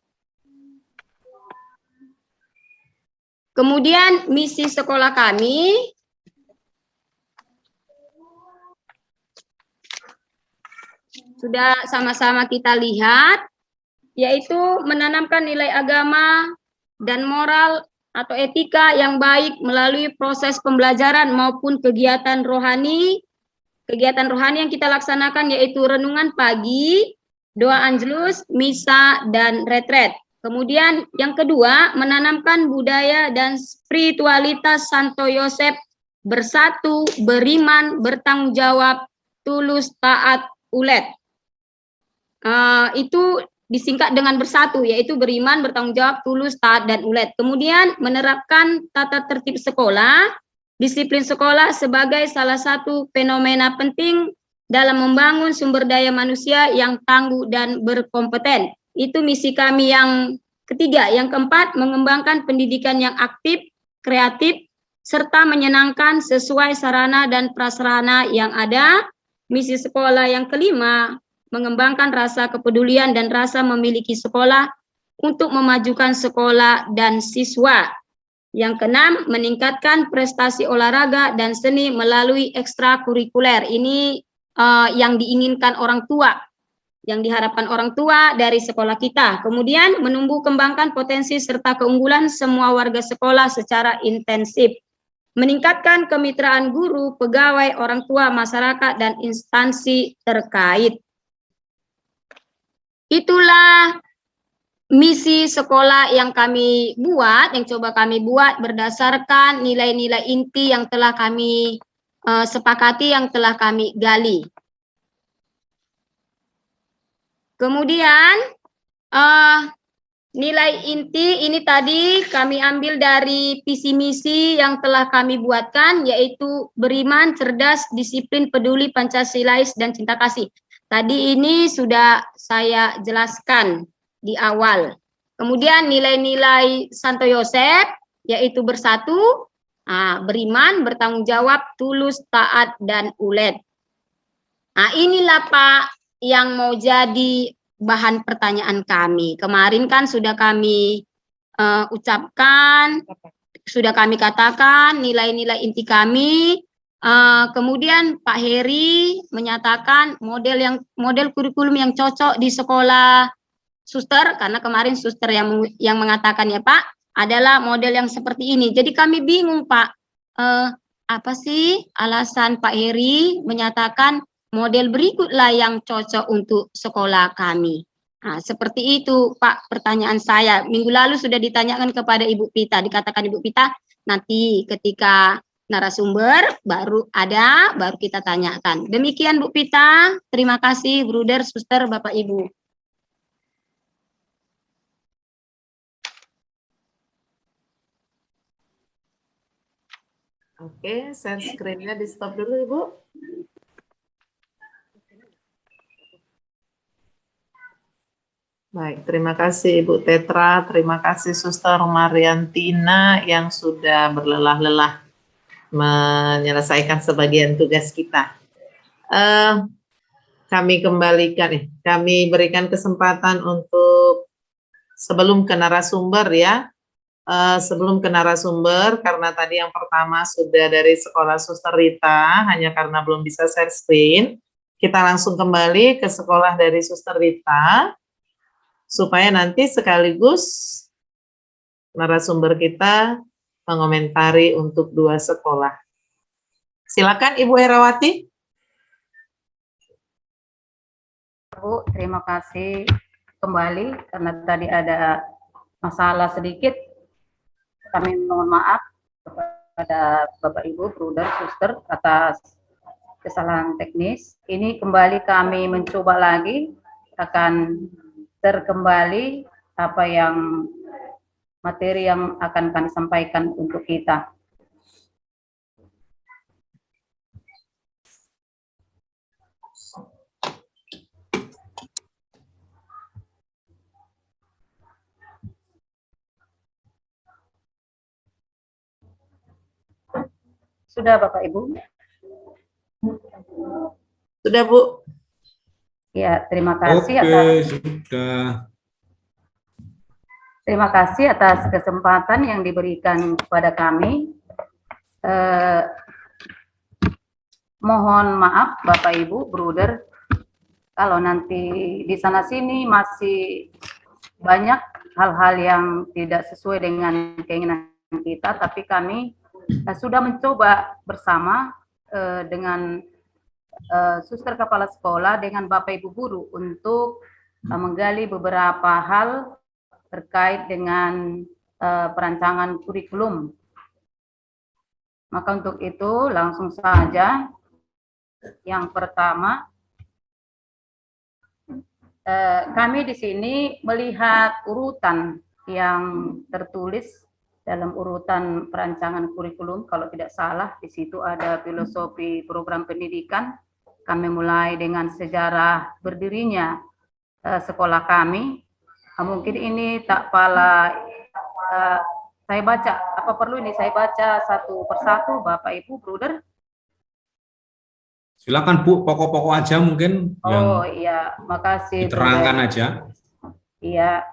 Kemudian misi sekolah kami, sudah sama-sama kita lihat, yaitu menanamkan nilai agama dan moral atau etika yang baik melalui proses pembelajaran maupun kegiatan rohani. Kegiatan rohani yang kita laksanakan yaitu renungan pagi, doa angelus, misa, dan retret. Kemudian yang kedua, menanamkan budaya dan spiritualitas Santo Yosef, bersatu, beriman, bertanggung jawab, tulus, taat, ulet. Itu disingkat dengan bersatu, yaitu beriman, bertanggung jawab, tulus, taat, dan ulet. Kemudian menerapkan tata tertib sekolah, disiplin sekolah sebagai salah satu fenomena penting dalam membangun sumber daya manusia yang tangguh dan berkompeten. Itu misi kami yang ketiga. Yang keempat, mengembangkan pendidikan yang aktif, kreatif, serta menyenangkan sesuai sarana dan prasarana yang ada. Misi sekolah yang kelima, mengembangkan rasa kepedulian dan rasa memiliki sekolah untuk memajukan sekolah dan siswa. Yang keenam, meningkatkan prestasi olahraga dan seni melalui ekstrakurikuler. Ini yang diinginkan orang tua, yang diharapkan orang tua dari sekolah kita. Kemudian menumbuh kembangkan potensi serta keunggulan semua warga sekolah secara intensif. Meningkatkan kemitraan guru, pegawai, orang tua, masyarakat, dan instansi terkait. Itulah misi sekolah yang kami buat, yang coba kami buat berdasarkan nilai-nilai inti yang telah kami sepakati, yang telah kami gali. Kemudian nilai inti ini tadi kami ambil dari visi misi yang telah kami buatkan, yaitu beriman, cerdas, disiplin, peduli, Pancasilais, dan cinta kasih. Tadi ini sudah saya jelaskan di awal. Kemudian nilai-nilai Santo Yosef, yaitu bersatu, beriman, bertanggung jawab, tulus, taat, dan ulet. Nah, inilah Pak yang mau jadi bahan pertanyaan kami. Kemarin kan sudah kami ucapkan, sudah kami katakan nilai-nilai inti kami. Kemudian Pak Heri menyatakan model kurikulum yang cocok di sekolah suster, karena kemarin suster yang mengatakan ya Pak, adalah model yang seperti ini. Jadi kami bingung Pak, apa sih alasan Pak Heri menyatakan model berikutlah yang cocok untuk sekolah kami. Nah, seperti itu Pak pertanyaan saya. Minggu lalu sudah ditanyakan kepada Ibu Pita, dikatakan Ibu Pita nanti ketika narasumber baru kita tanyakan. Demikian Bu Pita, terima kasih Bruder, Suster, Bapak Ibu.
Oke, share screen-nya di stop dulu Ibu. Baik, terima kasih Ibu Tetra, terima kasih Suster Mariantina yang sudah berlelah-lelah menyelesaikan sebagian tugas kita. Kami berikan kesempatan untuk sebelum ke narasumber ya. Sebelum ke narasumber, karena tadi yang pertama sudah dari sekolah Suster Rita, hanya karena belum bisa share screen, kita langsung kembali ke sekolah dari Suster Rita, supaya nanti sekaligus narasumber kita mengomentari untuk dua sekolah. Silakan Ibu Herawati.
Bu, terima kasih kembali, karena tadi ada masalah sedikit. Kami mohon maaf kepada Bapak Ibu, Bruder, Suster atas kesalahan teknis. Ini kembali kami mencoba lagi, akan terkembali apa yang materi yang akan kami sampaikan untuk kita. Sudah Bapak Ibu?
Sudah Bu.
Ya, terima kasih
sudah.
Terima kasih atas kesempatan yang diberikan kepada kami. Mohon maaf Bapak Ibu, Bruder, kalau nanti di sana sini masih banyak hal-hal yang tidak sesuai dengan keinginan kita, tapi kami sudah mencoba bersama dengan Suster Kepala Sekolah dengan Bapak Ibu Guru untuk menggali beberapa hal terkait dengan perancangan kurikulum. Maka untuk itu langsung saja yang pertama, kami di sini melihat urutan yang tertulis dalam urutan perancangan kurikulum. Kalau tidak salah di situ ada filosofi program pendidikan. Kami mulai dengan sejarah berdirinya sekolah kami. Mungkin ini tak pala saya baca, apa perlu ini saya baca satu persatu Bapak Ibu, Bruder?
Silakan Bu, pokok-pokok aja mungkin.
Oh iya, makasih.
Diterangkan aja.
Iya,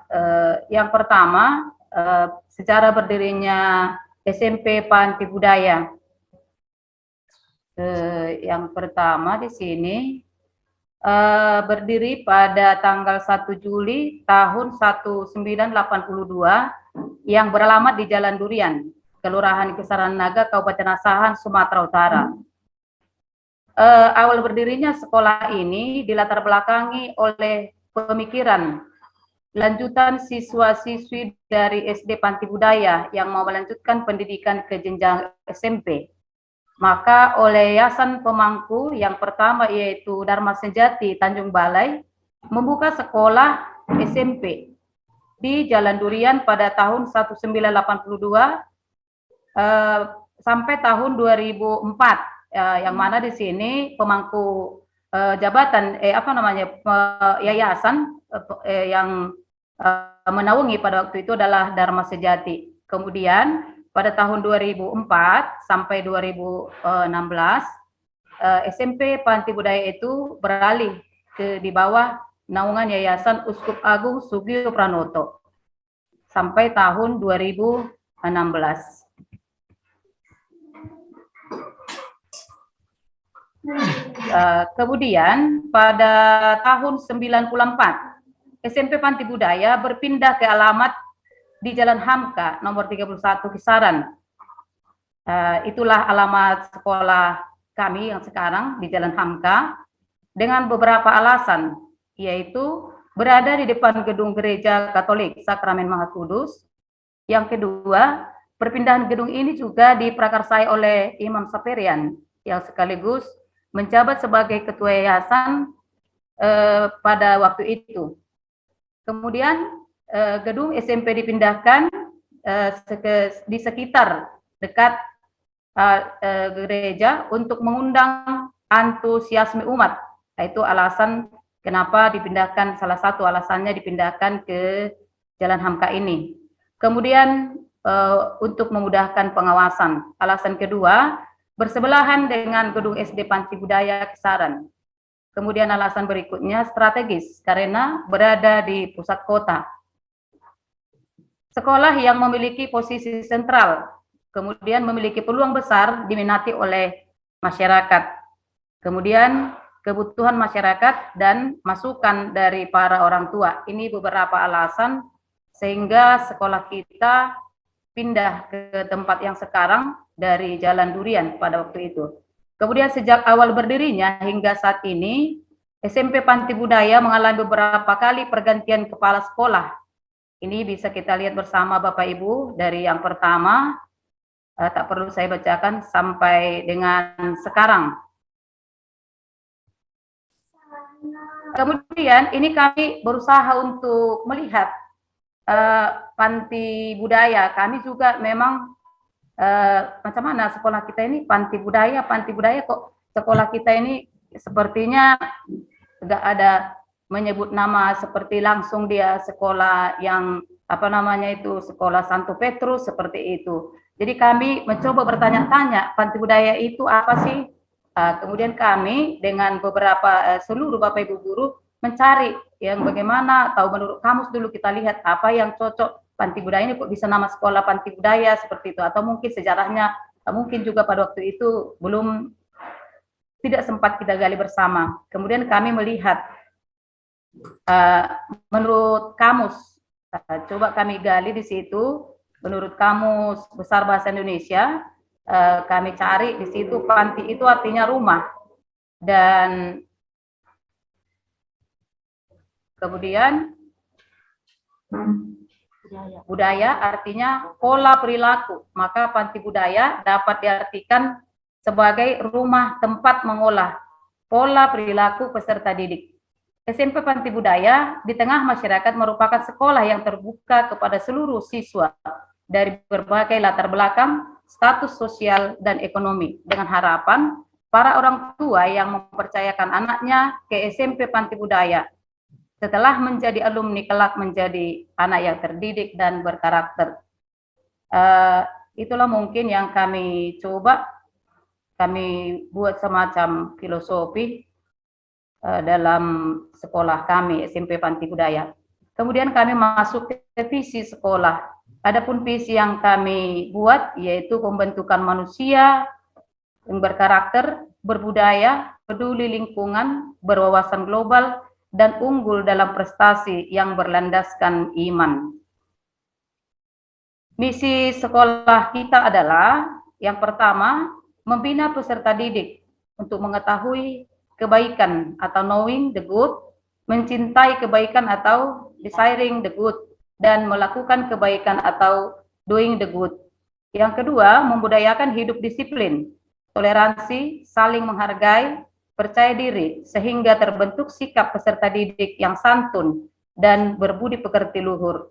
yang pertama secara berdirinya SMP Panti Budaya. Yang pertama di sini berdiri pada tanggal 1 Juli tahun 1982 yang beralamat di Jalan Durian, Kelurahan Kisaran Naga, Kabupaten Asahan, Sumatera Utara. Awal berdirinya sekolah ini dilatar belakangi oleh pemikiran lanjutan siswa-siswi dari SD Panti Budaya yang mau melanjutkan pendidikan ke jenjang SMP. Maka oleh Yayasan Pemangku yang pertama yaitu Dharma Sejati Tanjung Balai membuka sekolah SMP di Jalan Durian pada tahun 1982 sampai tahun 2004, yang mana di sini pemangku jabatan yayasan yang menaungi pada waktu itu adalah Dharma Sejati. Kemudian pada tahun 2004 sampai 2016 SMP Panti Budaya itu beralih di bawah naungan Yayasan Uskup Agung Sugio Pranoto sampai tahun 2016. Kemudian pada tahun 94 SMP Panti Budaya berpindah ke alamat di Jalan Hamka nomor 31 Kisaran. Itulah alamat sekolah kami yang sekarang di Jalan Hamka dengan beberapa alasan, yaitu berada di depan gedung Gereja Katolik Sakramen Maha Kudus. Yang kedua, perpindahan gedung ini juga diprakarsai oleh Imam Saperian yang sekaligus menjabat sebagai ketua yayasan pada waktu itu. Kemudian gedung SMP dipindahkan di sekitar dekat gereja untuk mengundang antusiasme umat. Itu alasan kenapa dipindahkan, salah satu alasannya dipindahkan ke Jalan Hamka ini. Kemudian untuk memudahkan pengawasan. Alasan kedua, bersebelahan dengan gedung SD Panti Budaya Kisaran. Kemudian alasan berikutnya strategis karena berada di pusat kota. Sekolah yang memiliki posisi sentral, kemudian memiliki peluang besar diminati oleh masyarakat. Kemudian kebutuhan masyarakat dan masukan dari para orang tua. Ini beberapa alasan sehingga sekolah kita pindah ke tempat yang sekarang dari Jalan Durian pada waktu itu. Kemudian sejak awal berdirinya hingga saat ini, SMP Panti Budaya mengalami beberapa kali pergantian kepala sekolah. Ini bisa kita lihat bersama Bapak Ibu dari yang pertama, tak perlu saya bacakan sampai dengan sekarang. Kemudian ini kami berusaha untuk melihat Panti Budaya. Kami juga memang macam mana sekolah kita ini Panti Budaya kok sekolah kita ini sepertinya enggak ada menyebut nama seperti langsung dia sekolah yang sekolah Santo Petrus seperti itu. Jadi kami mencoba bertanya-tanya Panti Budaya itu apa sih? Kemudian kami dengan beberapa seluruh Bapak Ibu guru mencari yang bagaimana, tahu menurut kamus dulu kita lihat apa yang cocok Panti Budaya ini kok bisa nama sekolah Panti Budaya seperti itu, atau mungkin sejarahnya mungkin juga pada waktu itu belum tidak sempat kita gali bersama. Kemudian kami melihat menurut kamus, coba kami gali di situ, menurut Kamus Besar Bahasa Indonesia, kami cari di situ panti itu artinya rumah, dan kemudian budaya artinya pola perilaku, maka Panti Budaya dapat diartikan sebagai rumah tempat mengolah pola perilaku peserta didik. SMP Panti Budaya di tengah masyarakat merupakan sekolah yang terbuka kepada seluruh siswa dari berbagai latar belakang, status sosial, dan ekonomi, dengan harapan para orang tua yang mempercayakan anaknya ke SMP Panti Budaya setelah menjadi alumni kelak menjadi anak yang terdidik dan berkarakter. Itulah mungkin yang kami coba, kami buat semacam filosofi dalam sekolah kami SMP Panti Budaya. Kemudian kami masuk ke visi sekolah. Adapun visi yang kami buat yaitu pembentukan manusia yang berkarakter, berbudaya, peduli lingkungan, berwawasan global, dan unggul dalam prestasi yang berlandaskan iman. Misi sekolah kita adalah yang pertama, membina peserta didik untuk mengetahui kebaikan atau knowing the good, mencintai kebaikan atau desiring the good, dan melakukan kebaikan atau doing the good. Yang kedua, membudayakan hidup disiplin, toleransi, saling menghargai, percaya diri, sehingga terbentuk sikap peserta didik yang santun dan berbudi pekerti luhur.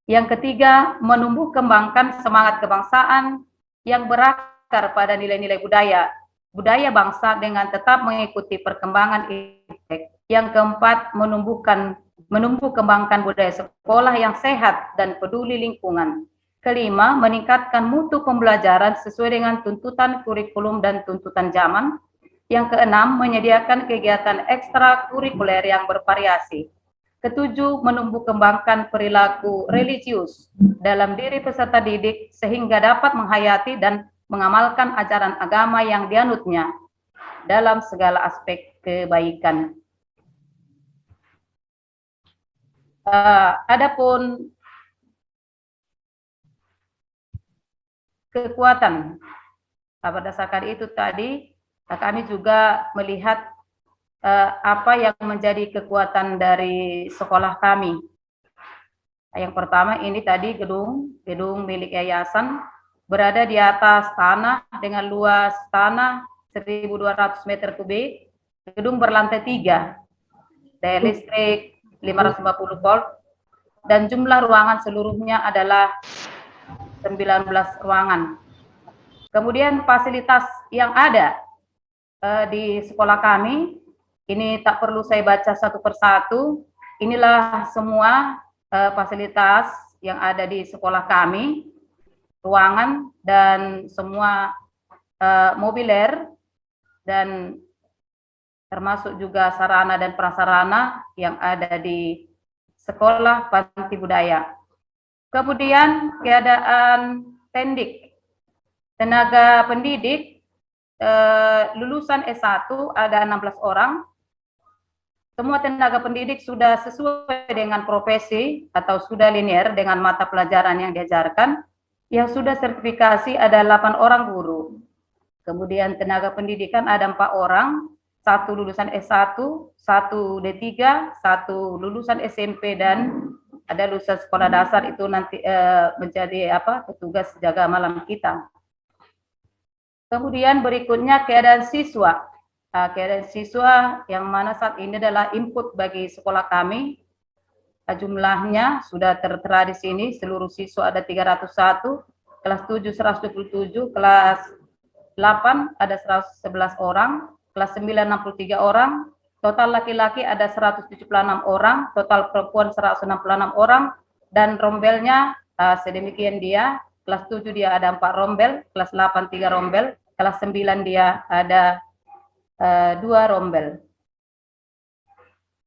Yang ketiga, menumbuh kembangkan semangat kebangsaan yang berakar pada nilai-nilai budaya bangsa dengan tetap mengikuti perkembangan iptek. Yang keempat, menumbuh kembangkan budaya sekolah yang sehat dan peduli lingkungan. Kelima, meningkatkan mutu pembelajaran sesuai dengan tuntutan kurikulum dan tuntutan zaman. Yang keenam, menyediakan kegiatan ekstrakurikuler yang bervariasi. Ketujuh, menumbuh kembangkan perilaku religius dalam diri peserta didik sehingga dapat menghayati dan mengamalkan ajaran agama yang dianutnya dalam segala aspek kebaikan. Adapun kekuatan, berdasarkan itu tadi kami juga melihat apa yang menjadi kekuatan dari sekolah kami. Yang pertama ini tadi gedung milik yayasan berada di atas tanah dengan luas tanah 1.200 meter kubik, gedung berlantai 3, daya listrik 550 volt, dan jumlah ruangan seluruhnya adalah 19 ruangan. Kemudian fasilitas yang ada di sekolah kami, ini tak perlu saya baca satu persatu, inilah semua fasilitas yang ada di sekolah kami, ruangan dan semua mobiler, dan termasuk juga sarana dan prasarana yang ada di sekolah panti budaya. Kemudian keadaan pendik, tenaga pendidik lulusan S1 ada 16 orang. Semua tenaga pendidik sudah sesuai dengan profesi atau sudah linear dengan mata pelajaran yang diajarkan. Yang sudah sertifikasi ada 8 orang guru. Kemudian tenaga pendidikan ada 4 orang, 1 lulusan S1, 1 D3, 1 lulusan SMP, dan ada lulusan sekolah dasar itu nanti menjadi petugas jaga malam kita. Kemudian berikutnya keadaan siswa. Keadaan siswa yang mana saat ini adalah input bagi sekolah kami. Jumlahnya sudah tertera di sini, seluruh siswa ada 301, kelas 7 127, kelas 8 ada 111 orang, kelas 9 63 orang, total laki-laki ada 176 orang, total perempuan 166 orang, dan rombelnya sedemikian dia, kelas 7 dia ada 4 rombel, kelas 8 3 rombel, kelas 9 dia ada 2 rombel.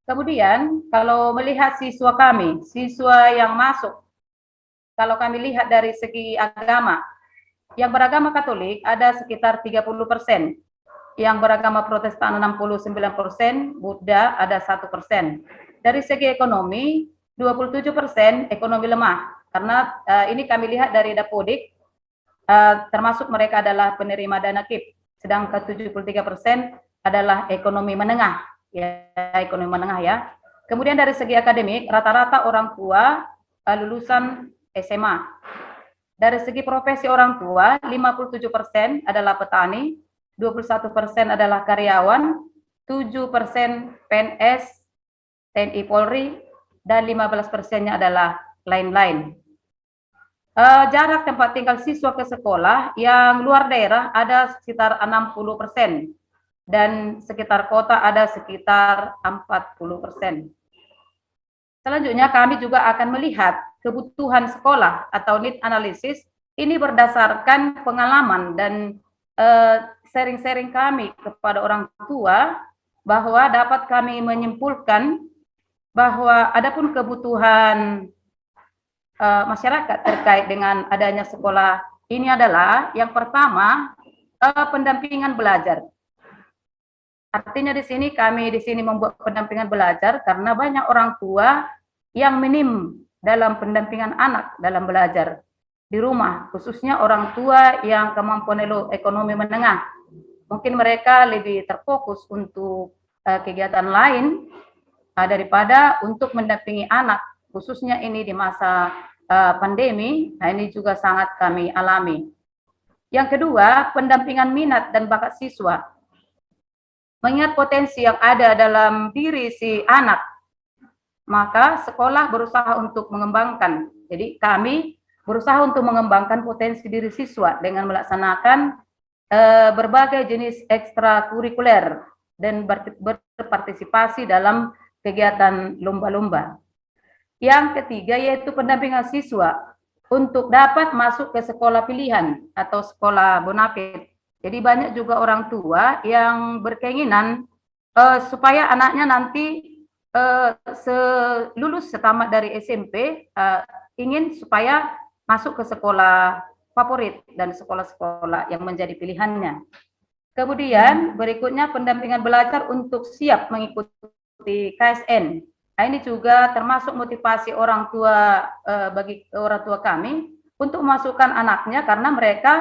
Kemudian kalau melihat siswa kami, siswa yang masuk, kalau kami lihat dari segi agama, yang beragama Katolik ada sekitar 30%, yang beragama Protestan 69%, Buddha ada 1%. Dari segi ekonomi, 27% ekonomi lemah, karena ini kami lihat dari Dapodik, termasuk mereka adalah penerima dana KIP, sedangkan 73% adalah ekonomi menengah, ya, ekonomi menengah ya. Kemudian dari segi akademik, rata-rata orang tua lulusan SMA. Dari segi profesi orang tua, 57% adalah petani, 21% adalah karyawan, 7% PNS, TNI Polri, dan 15%-nya adalah lain-lain. Jarak tempat tinggal siswa ke sekolah yang luar daerah ada sekitar 60%, dan sekitar kota ada sekitar 40%. Selanjutnya kami juga akan melihat kebutuhan sekolah atau need analysis. Ini berdasarkan pengalaman dan sharing-sharing kami kepada orang tua, bahwa dapat kami menyimpulkan bahwa adapun kebutuhan masyarakat terkait dengan adanya sekolah ini adalah yang pertama pendampingan belajar. Artinya di sini kami membuat pendampingan belajar karena banyak orang tua yang minim dalam pendampingan anak dalam belajar di rumah, khususnya orang tua yang kemampuan ekonomi menengah. Mungkin mereka lebih terfokus untuk kegiatan lain daripada untuk mendampingi anak khususnya ini di masa pandemi, nah ini juga sangat kami alami. Yang kedua, pendampingan minat dan bakat siswa. Mengingat potensi yang ada dalam diri si anak, maka sekolah berusaha untuk mengembangkan. Jadi kami berusaha untuk mengembangkan potensi diri siswa dengan melaksanakan berbagai jenis ekstrakurikuler dan berpartisipasi dalam kegiatan lomba-lomba. Yang ketiga yaitu pendampingan siswa untuk dapat masuk ke sekolah pilihan atau sekolah bonafit. Jadi banyak juga orang tua yang berkeinginan supaya anaknya nanti lulus setamat dari SMP, ingin supaya masuk ke sekolah favorit dan sekolah-sekolah yang menjadi pilihannya. Kemudian berikutnya pendampingan belajar untuk siap mengikuti KSN. Nah, ini juga termasuk motivasi orang tua bagi orang tua kami untuk memasukkan anaknya karena mereka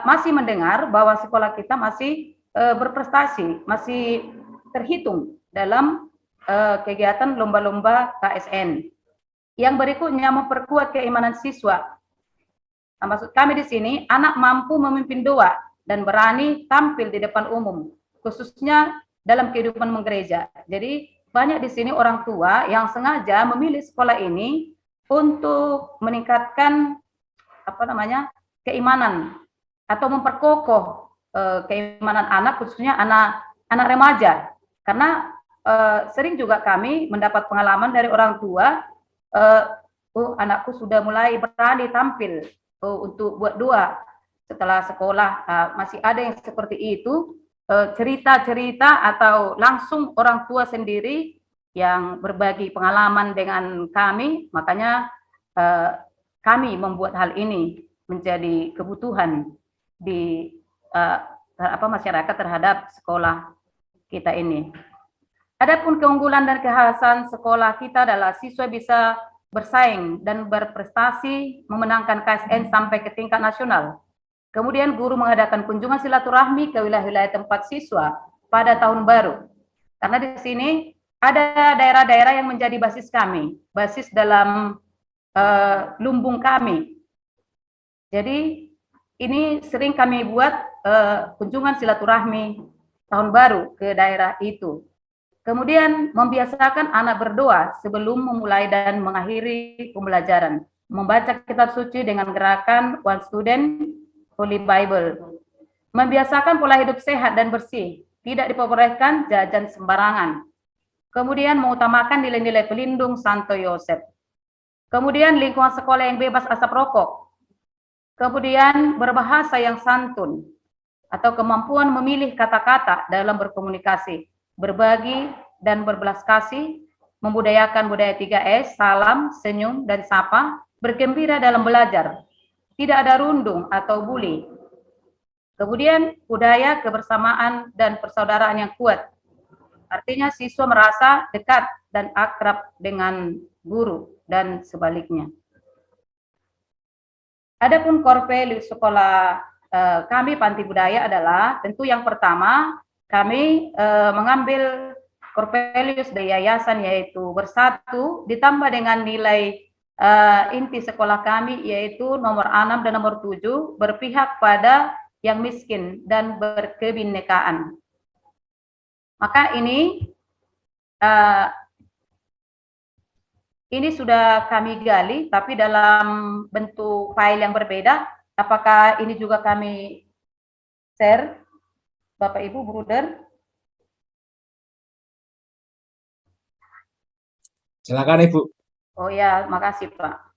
masih mendengar bahwa sekolah kita masih berprestasi, masih terhitung dalam kegiatan lomba-lomba KSN. Yang berikutnya memperkuat keimanan siswa. Nah, maksud kami di sini anak mampu memimpin doa dan berani tampil di depan umum, khususnya dalam kehidupan menggereja. Jadi banyak di sini orang tua yang sengaja memilih sekolah ini untuk meningkatkan keimanan atau memperkokoh keimanan anak, khususnya anak remaja. Karena sering juga kami mendapat pengalaman dari orang tua, anakku sudah mulai berani tampil untuk buat doa setelah sekolah. Masih ada yang seperti itu, cerita-cerita atau langsung orang tua sendiri yang berbagi pengalaman dengan kami. Makanya kami membuat hal ini menjadi kebutuhan di masyarakat terhadap sekolah kita ini. Adapun keunggulan dan kekhasan sekolah kita adalah siswa bisa bersaing dan berprestasi memenangkan KSN sampai ke tingkat nasional. Kemudian guru mengadakan kunjungan silaturahmi ke wilayah-wilayah tempat siswa pada tahun baru. Karena di sini ada daerah-daerah yang menjadi basis kami, basis dalam lumbung kami. Jadi ini sering kami buat kunjungan silaturahmi tahun baru ke daerah itu. Kemudian membiasakan anak berdoa sebelum memulai dan mengakhiri pembelajaran. Membaca kitab suci dengan gerakan One Student Holy Bible. Membiasakan pola hidup sehat dan bersih. Tidak diperbolehkan jajan sembarangan. Kemudian mengutamakan nilai-nilai pelindung Santo Yosef. Kemudian lingkungan sekolah yang bebas asap rokok. Kemudian berbahasa yang santun. Atau kemampuan memilih kata-kata dalam berkomunikasi. Berbagi dan berbelas kasih, membudayakan budaya 3S, salam, senyum, dan sapa, bergembira dalam belajar, tidak ada rundung atau bully. Kemudian budaya kebersamaan dan persaudaraan yang kuat, artinya siswa merasa dekat dan akrab dengan guru dan sebaliknya. Adapun core value sekolah kami Panti Budaya adalah tentu yang pertama, kami mengambil core values dari yayasan yaitu bersatu ditambah dengan nilai inti sekolah kami yaitu nomor 6 dan nomor 7 berpihak pada yang miskin dan berkebinekaan. Maka ini sudah kami gali tapi dalam bentuk file yang berbeda. Apakah ini juga kami share? Bapak Ibu, Bruder.
Silakan Ibu.
Oh ya, makasih Pak.